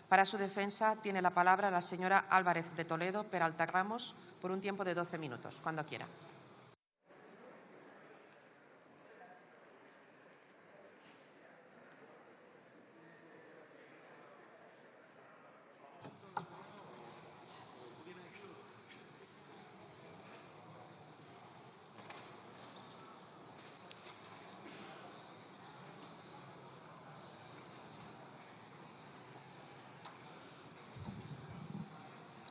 Para su defensa tiene la palabra la señora Álvarez de Toledo Peralta Ramos por un tiempo de 12 minutos, cuando quiera.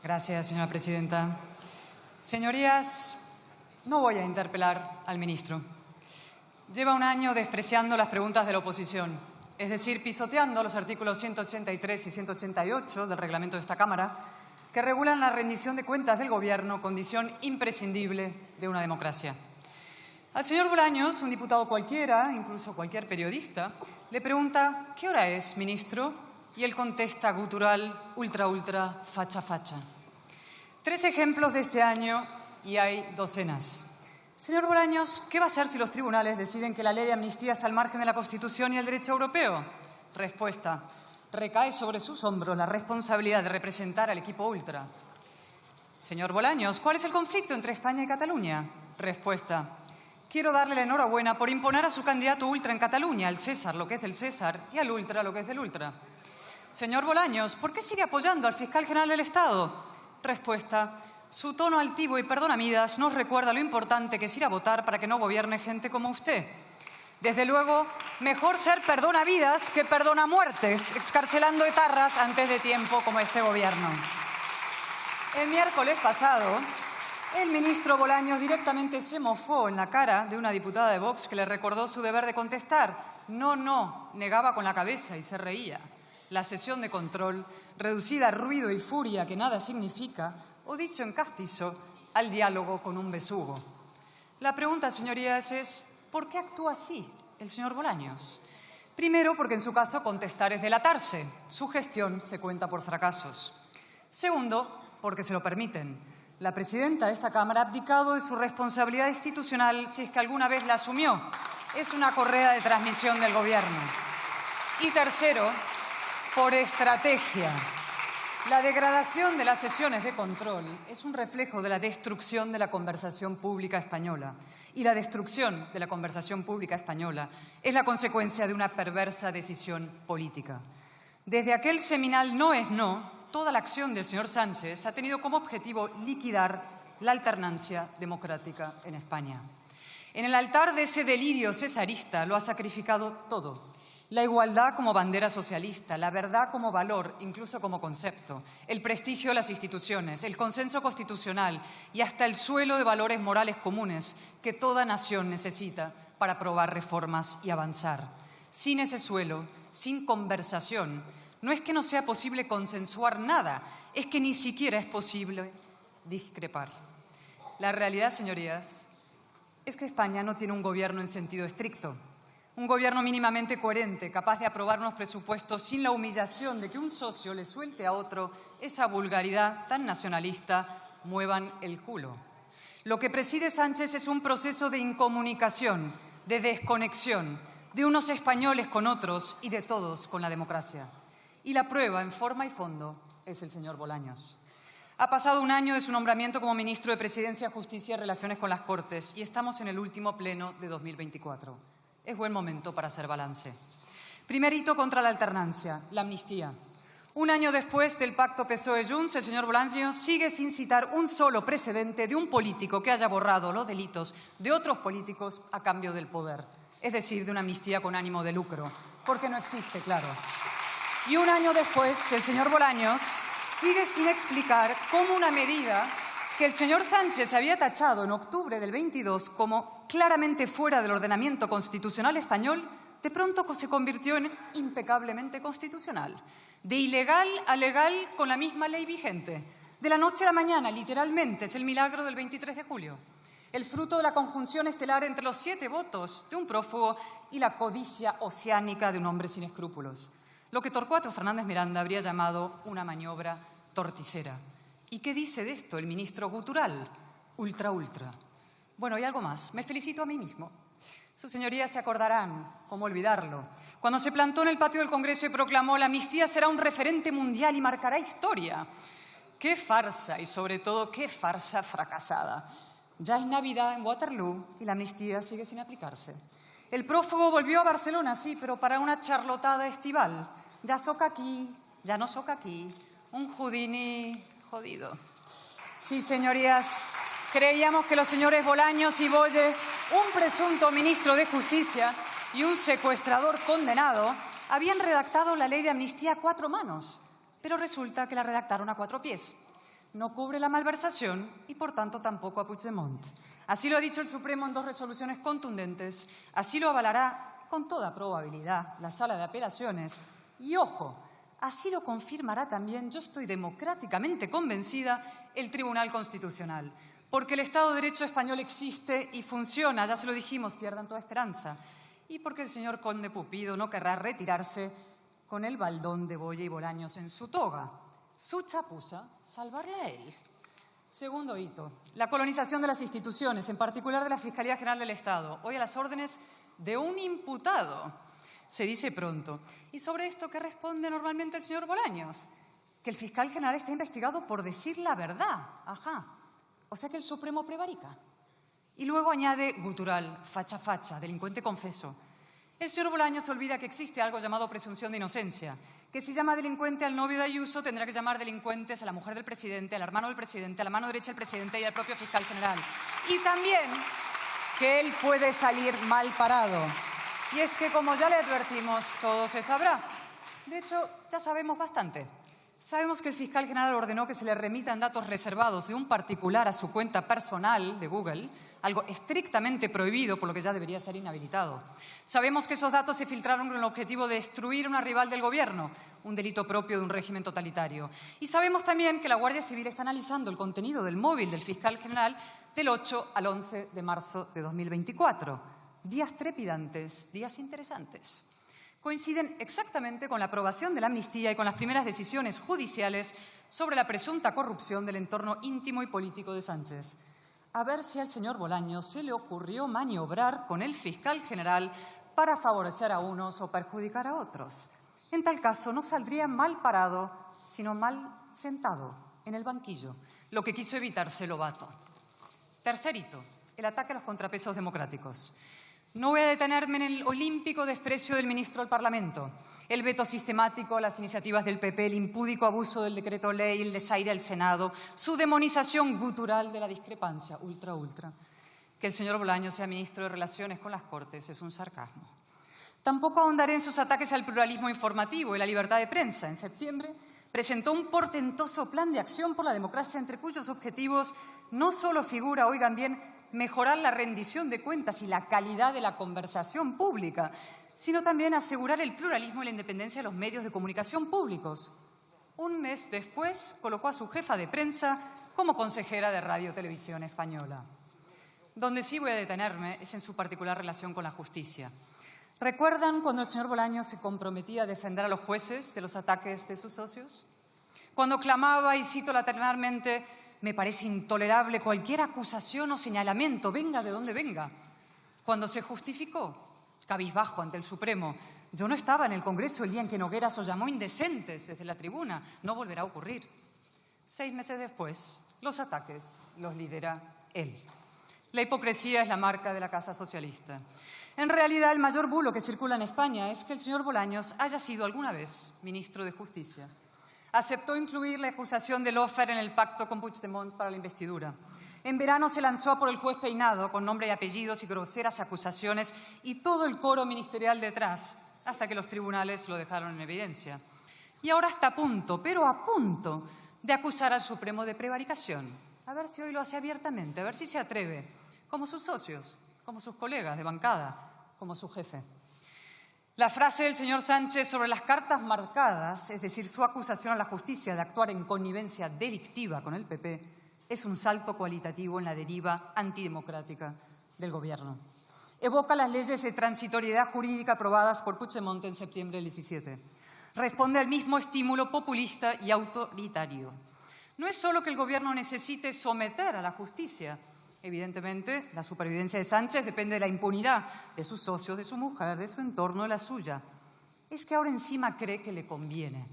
Gracias, señora presidenta. Señorías, no voy a interpelar al ministro. Lleva un año despreciando las preguntas de la oposición, es decir, pisoteando los artículos 183 y 188 del reglamento de esta Cámara, que regulan la rendición de cuentas del Gobierno, condición imprescindible de una democracia. Al señor Bolaños, un diputado cualquiera, incluso cualquier periodista, le pregunta ¿qué hora es, ministro? Y él contesta gutural, ultra, facha. 3 ejemplos de este año y hay docenas. Señor Bolaños, ¿qué va a hacer si los tribunales deciden que la ley de amnistía está al margen de la Constitución y el derecho europeo? Respuesta. Recae sobre sus hombros la responsabilidad de representar al equipo ultra. Señor Bolaños, ¿cuál es el conflicto entre España y Cataluña? Respuesta. Quiero darle la enhorabuena por imponer a su candidato ultra en Cataluña, al César lo que es del César y al ultra lo que es del ultra. Señor Bolaños, ¿por qué sigue apoyando al fiscal general del Estado? Respuesta. Su tono altivo y perdonamidas nos recuerda lo importante que es ir a votar para que no gobierne gente como usted. Desde luego, mejor ser perdonavidas que perdonamuertes, excarcelando etarras antes de tiempo como este Gobierno. El miércoles pasado, el ministro Bolaños directamente se mofó en la cara de una diputada de Vox que le recordó su deber de contestar. No, negaba con la cabeza y se reía. La sesión de control, reducida a ruido y furia que nada significa, o dicho en castizo, al diálogo con un besugo. La pregunta, señorías, es ¿por qué actúa así el señor Bolaños? Primero, porque en su caso contestar es delatarse. Su gestión se cuenta por fracasos. Segundo, porque se lo permiten. La presidenta de esta Cámara ha abdicado de su responsabilidad institucional, si es que alguna vez la asumió. Es una correa de transmisión del Gobierno. Y tercero, por estrategia. La degradación de las sesiones de control es un reflejo de la destrucción de la conversación pública española. Y la destrucción de la conversación pública española es la consecuencia de una perversa decisión política. Desde aquel seminal no es no, toda la acción del señor Sánchez ha tenido como objetivo liquidar la alternancia democrática en España. En el altar de ese delirio cesarista lo ha sacrificado todo. La igualdad como bandera socialista, la verdad como valor, incluso como concepto, el prestigio de las instituciones, el consenso constitucional y hasta el suelo de valores morales comunes que toda nación necesita para aprobar reformas y avanzar. Sin ese suelo, sin conversación, no es que no sea posible consensuar nada, es que ni siquiera es posible discrepar. La realidad, señorías, es que España no tiene un gobierno en sentido estricto. Un gobierno mínimamente coherente, capaz de aprobar unos presupuestos sin la humillación de que un socio le suelte a otro esa vulgaridad tan nacionalista, muevan el culo. Lo que preside Sánchez es un proceso de incomunicación, de desconexión, de unos españoles con otros y de todos con la democracia. Y la prueba, en forma y fondo, es el señor Bolaños. Ha pasado un año de su nombramiento como ministro de Presidencia, Justicia y Relaciones con las Cortes y estamos en el último pleno de 2024. Es buen momento para hacer balance. Primer hito contra la alternancia, la amnistía. Un año después del pacto PSOE-Junts, el señor Bolaños sigue sin citar un solo precedente de un político que haya borrado los delitos de otros políticos a cambio del poder, es decir, de una amnistía con ánimo de lucro, porque no existe, claro. Y un año después, el señor Bolaños sigue sin explicar cómo una medida que el señor Sánchez había tachado en octubre del 22 como claramente fuera del ordenamiento constitucional español, de pronto se convirtió en impecablemente constitucional. De ilegal a legal con la misma ley vigente. De la noche a la mañana, literalmente, es el milagro del 23 de julio. El fruto de la conjunción estelar entre los 7 votos de un prófugo y la codicia oceánica de un hombre sin escrúpulos. Lo que Torcuato Fernández Miranda habría llamado una maniobra torticera. ¿Y qué dice de esto el ministro gutural? Ultra. Bueno, y algo más. Me felicito a mí mismo. Sus señorías se acordarán, cómo olvidarlo, cuando se plantó en el patio del Congreso y proclamó: la amnistía será un referente mundial y marcará historia. ¡Qué farsa! Y sobre todo, ¡qué farsa fracasada! Ya es Navidad en Waterloo y la amnistía sigue sin aplicarse. El prófugo volvió a Barcelona, sí, pero para una charlotada estival. Ya soca aquí, ya no soca aquí. Un Houdini jodido. Sí, señorías, creíamos que los señores Bolaños y Boye, un presunto ministro de Justicia y un secuestrador condenado, habían redactado la ley de amnistía a 4 manos, pero resulta que la redactaron a 4 pies. No cubre la malversación y, por tanto, tampoco a Puigdemont. Así lo ha dicho el Supremo en 2 resoluciones contundentes. Así lo avalará, con toda probabilidad, la Sala de Apelaciones. Y, ojo, así lo confirmará también, yo estoy democráticamente convencida, el Tribunal Constitucional. Porque el Estado de Derecho español existe y funciona, ya se lo dijimos, pierdan toda esperanza. Y porque el señor conde Pupido no querrá retirarse con el baldón de Boye y Bolaños en su toga. Su chapuza, salvarle a él. Segundo hito, la colonización de las instituciones, en particular de la Fiscalía General del Estado, hoy a las órdenes de un imputado. Se dice pronto. ¿Y sobre esto qué responde normalmente el señor Bolaños? Que el fiscal general está investigado por decir la verdad. Ajá. O sea que el Supremo prevarica. Y luego añade gutural, facha facha, delincuente confeso. El señor Bolaños olvida que existe algo llamado presunción de inocencia, que si llama delincuente al novio de Ayuso, tendrá que llamar delincuentes a la mujer del presidente, al hermano del presidente, a la mano derecha del presidente y al propio fiscal general. Y también que él puede salir mal parado. Y es que, como ya le advertimos, todo se sabrá. De hecho, ya sabemos bastante. Sabemos que el fiscal general ordenó que se le remitan datos reservados de un particular a su cuenta personal de Google, algo estrictamente prohibido, por lo que ya debería ser inhabilitado. Sabemos que esos datos se filtraron con el objetivo de destruir a una rival del gobierno, un delito propio de un régimen totalitario. Y sabemos también que la Guardia Civil está analizando el contenido del móvil del fiscal general del 8 al 11 de marzo de 2024. Días trepidantes, días interesantes. Coinciden exactamente con la aprobación de la amnistía y con las primeras decisiones judiciales sobre la presunta corrupción del entorno íntimo y político de Sánchez. A ver si al señor Bolaños se le ocurrió maniobrar con el fiscal general para favorecer a unos o perjudicar a otros. En tal caso, no saldría mal parado, sino mal sentado en el banquillo, lo que quiso evitarse Lobato. Tercer hito, el ataque a los contrapesos democráticos. No voy a detenerme en el olímpico desprecio del ministro al Parlamento, el veto sistemático a las iniciativas del PP, el impúdico abuso del decreto ley, el desaire al Senado, su demonización gutural de la discrepancia, ultra. Que el señor Bolaños sea ministro de Relaciones con las Cortes es un sarcasmo. Tampoco ahondaré en sus ataques al pluralismo informativo y la libertad de prensa. En septiembre presentó un portentoso plan de acción por la democracia, entre cuyos objetivos no solo figura, oigan bien, mejorar la rendición de cuentas y la calidad de la conversación pública, sino también asegurar el pluralismo y la independencia de los medios de comunicación públicos. Un mes después colocó a su jefa de prensa como consejera de Radio Televisión Española. Donde sí voy a detenerme es en su particular relación con la justicia. ¿Recuerdan cuando el señor Bolaños se comprometía a defender a los jueces de los ataques de sus socios? Cuando clamaba, y cito laternalmente: me parece intolerable cualquier acusación o señalamiento, venga de donde venga. Cuando se justificó, cabizbajo ante el Supremo: yo no estaba en el Congreso el día en que Nogueras os llamó indecentes desde la tribuna, no volverá a ocurrir. 6 meses después, los ataques los lidera él. La hipocresía es la marca de la Casa Socialista. En realidad, el mayor bulo que circula en España es que el señor Bolaños haya sido alguna vez ministro de Justicia. Aceptó incluir la acusación de Lawfare en el pacto con Puigdemont para la investidura. En verano se lanzó por el juez Peinado con nombre y apellidos y groseras acusaciones y todo el coro ministerial detrás, hasta que los tribunales lo dejaron en evidencia. Y ahora está a punto, pero a punto, de acusar al Supremo de prevaricación. A ver si hoy lo hace abiertamente, a ver si se atreve, como sus socios, como sus colegas de bancada, como su jefe. La frase del señor Sánchez sobre las cartas marcadas, es decir, su acusación a la justicia de actuar en connivencia delictiva con el PP, es un salto cualitativo en la deriva antidemocrática del Gobierno. Evoca las leyes de transitoriedad jurídica aprobadas por Puigdemont en septiembre del 17. Responde al mismo estímulo populista y autoritario. No es solo que el Gobierno necesite someter a la justicia, Evidentemente, la supervivencia de Sánchez depende de la impunidad de sus socios, de su mujer, de su entorno, de la suya. Es que ahora encima cree que le conviene.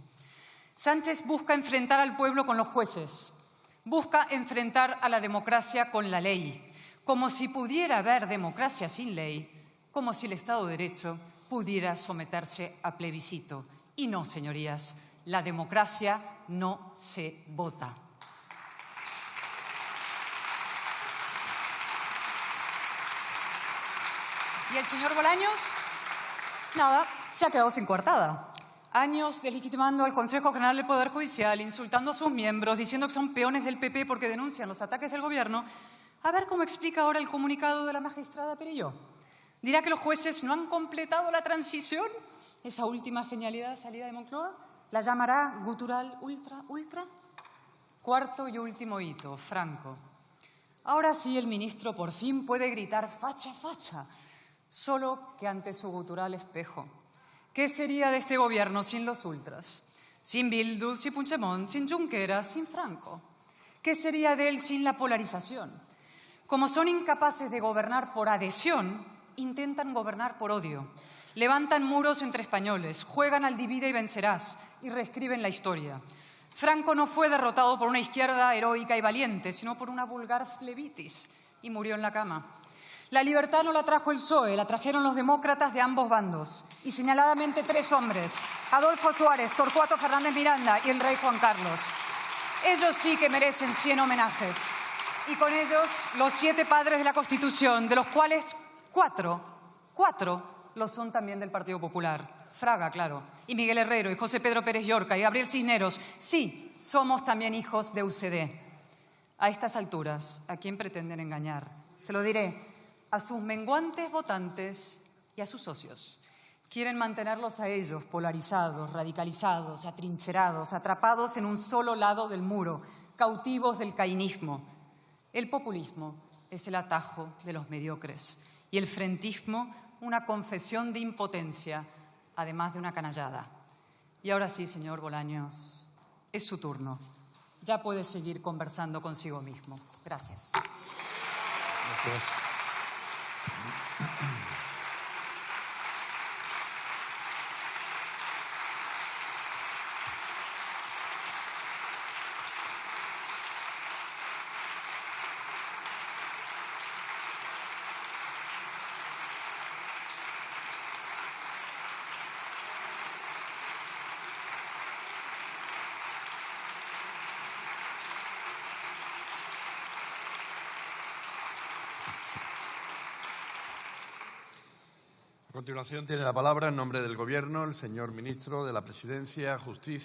Sánchez busca enfrentar al pueblo con los jueces, busca enfrentar a la democracia con la ley, como si pudiera haber democracia sin ley, como si el Estado de Derecho pudiera someterse a plebiscito. Y no, señorías, la democracia no se vota. ¿Y el señor Bolaños? Nada, se ha quedado sin coartada. Años deslegitimando al Consejo General del Poder Judicial, insultando a sus miembros, diciendo que son peones del PP porque denuncian los ataques del Gobierno. A ver cómo explica ahora el comunicado de la magistrada Perelló. ¿Dirá que los jueces no han completado la transición? Esa última genialidad salida de Moncloa. ¿La llamará gutural ultra? Cuarto y último hito, Franco. Ahora sí el ministro por fin puede gritar facha, facha, solo que ante su gutural espejo. ¿Qué sería de este gobierno sin los ultras? Sin Bildu, sin Puigdemont, sin Junqueras, sin Franco. ¿Qué sería de él sin la polarización? Como son incapaces de gobernar por adhesión, intentan gobernar por odio. Levantan muros entre españoles, juegan al divide y vencerás y reescriben la historia. Franco no fue derrotado por una izquierda heroica y valiente, sino por una vulgar flebitis y murió en la cama. La libertad no la trajo el PSOE, la trajeron los demócratas de ambos bandos. Y señaladamente 3 hombres, Adolfo Suárez, Torcuato Fernández Miranda y el rey Juan Carlos. Ellos sí que merecen 100 homenajes. Y con ellos los 7 padres de la Constitución, de los cuales 4 lo son también del Partido Popular. Fraga, claro, y Miguel Herrero, y José Pedro Pérez Llorca, y Gabriel Cisneros. Sí, somos también hijos de UCD. A estas alturas, ¿a quién pretenden engañar? Se lo diré. A sus menguantes votantes y a sus socios. Quieren mantenerlos a ellos polarizados, radicalizados, atrincherados, atrapados en un solo lado del muro, cautivos del caínismo. El populismo es el atajo de los mediocres y el frentismo una confesión de impotencia, además de una canallada. Y ahora sí, señor Bolaños, es su turno. Ya puede seguir conversando consigo mismo. Gracias. Gracias. A continuación tiene la palabra en nombre del Gobierno el señor ministro de la Presidencia, Justicia